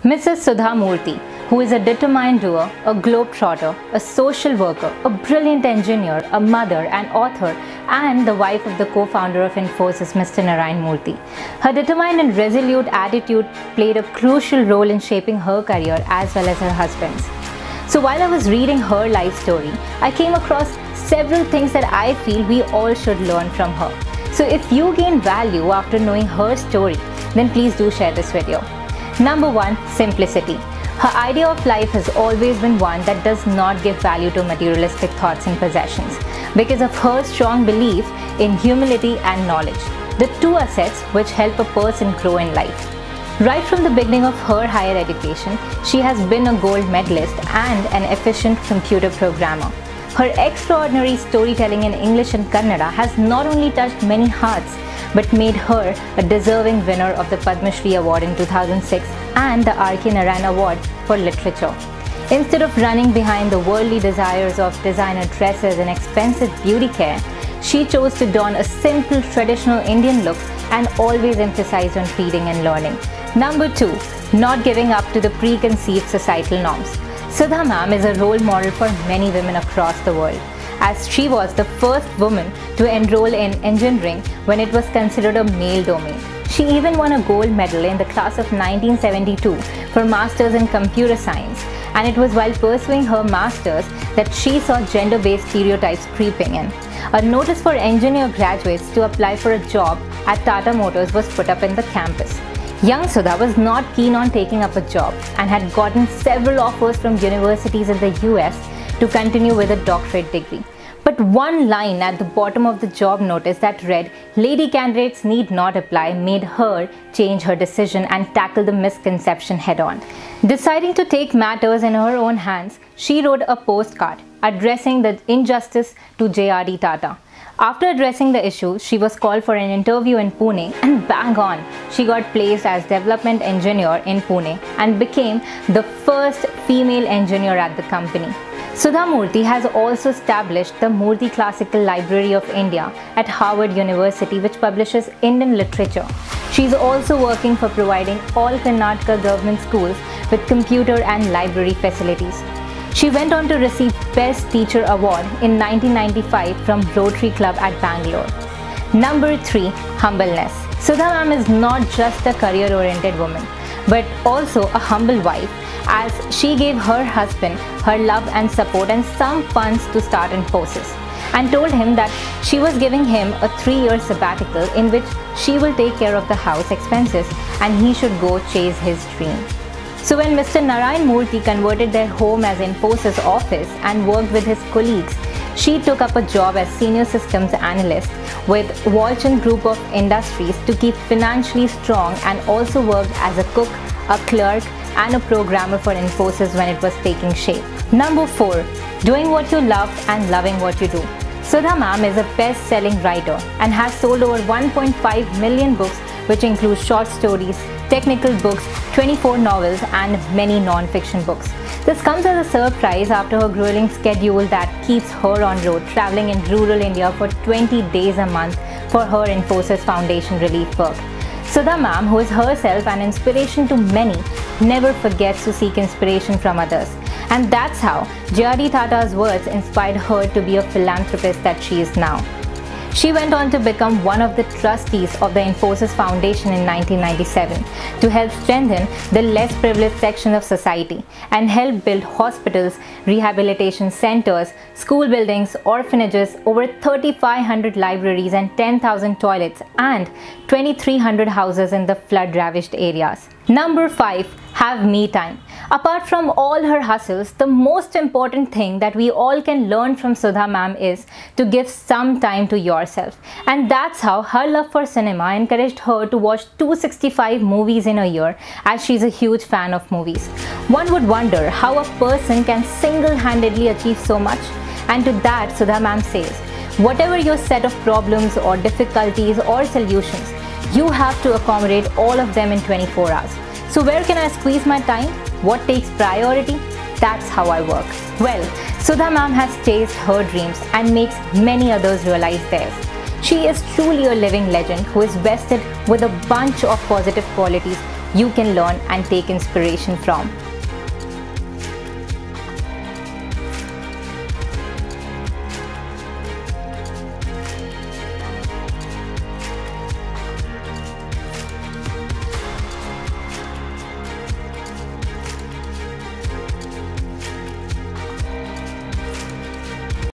Mrs. Sudha Murthy, who is a determined doer, a globetrotter, a social worker, a brilliant engineer, a mother, an author, and the wife of the co-founder of Infosys, Mr. Narayan Murthy. Her determined and resolute attitude played a crucial role in shaping her career as well as her husband's. So while I was reading her life story, I came across several things that I feel we all should learn from her. So if you gain value after knowing her story, then please do share this video. Number 1, simplicity. Her idea of life has always been one that does not give value to materialistic thoughts and possessions because of her strong belief in humility and knowledge, the two assets which help a person grow in life. Right from the beginning of her higher education, she has been a gold medalist and an efficient computer programmer. Her extraordinary storytelling in English and Kannada has not only touched many hearts, but made her a deserving winner of the Padma Shri Award in 2006 and the R.K. Narayan Award for Literature. Instead of running behind the worldly desires of designer dresses and expensive beauty care, she chose to don a simple traditional Indian look and always emphasized on reading and learning. Number 2, not giving up to the preconceived societal norms. Sudha ma'am is a role model for many women across the world, as she was the first woman to enroll in engineering when it was considered a male domain. She even won a gold medal in the class of 1972 for Masters in Computer Science, and it was while pursuing her Masters that she saw gender-based stereotypes creeping in. A notice for engineer graduates to apply for a job at Tata Motors was put up in the campus. Young Sudha was not keen on taking up a job and had gotten several offers from universities in the US to continue with a doctorate degree. But one line at the bottom of the job notice that read, "Lady candidates need not apply," made her change her decision and tackle the misconception head-on. Deciding to take matters in her own hands, she wrote a postcard addressing the injustice to J.R.D. Tata. After addressing the issue, she was called for an interview in Pune, and bang on, she got placed as development engineer in Pune and became the first female engineer at the company. Sudha Murthy has also established the Murthy Classical Library of India at Harvard University, which publishes Indian literature. She is also working for providing all Karnataka government schools with computer and library facilities. She went on to receive Best Teacher Award in 1995 from Rotary Club at Bangalore. Number 3, humbleness. Sudha ma'am is not just a career-oriented woman, but also a humble wife, as she gave her husband her love and support and some funds to start Infosys, and told him that she was giving him a 3-year sabbatical in which she will take care of the house expenses and he should go chase his dream. So when Mr. Narayan Murthy converted their home as Infosys office and worked with his colleagues, she took up a job as senior systems analyst with Walton Group of Industries to keep financially strong, and also worked as a cook, a clerk, and a programmer for Infosys when it was taking shape. Number 4, doing what you love and loving what you do. Sudha ma'am is a best-selling writer and has sold over 1.5 million books, which include short stories, technical books, 24 novels, and many non-fiction books. This comes as a surprise after her grueling schedule that keeps her on road, traveling in rural India for 20 days a month for her Infosys Foundation relief work. Sudha ma'am, who is herself an inspiration to many, never forgets to seek inspiration from others. And that's how J.R.D. Tata's words inspired her to be a philanthropist that she is now. She went on to become one of the trustees of the Infosys Foundation in 1997 to help strengthen the less privileged section of society and help build hospitals, rehabilitation centers, school buildings, orphanages, over 3,500 libraries and 10,000 toilets, and 2,300 houses in the flood-ravaged areas. Number 5, have me time. Apart from all her hustles, the most important thing that we all can learn from Sudha ma'am is to give some time to yourself. And that's how her love for cinema encouraged her to watch 265 movies in a year, as she's a huge fan of movies. One would wonder how a person can single-handedly achieve so much. And to that, Sudha ma'am says, whatever your set of problems or difficulties or solutions, you have to accommodate all of them in 24 hours. So where can I squeeze my time? What takes priority? That's how I work. Well, Sudha ma'am has chased her dreams and makes many others realize theirs. She is truly a living legend who is vested with a bunch of positive qualities you can learn and take inspiration from.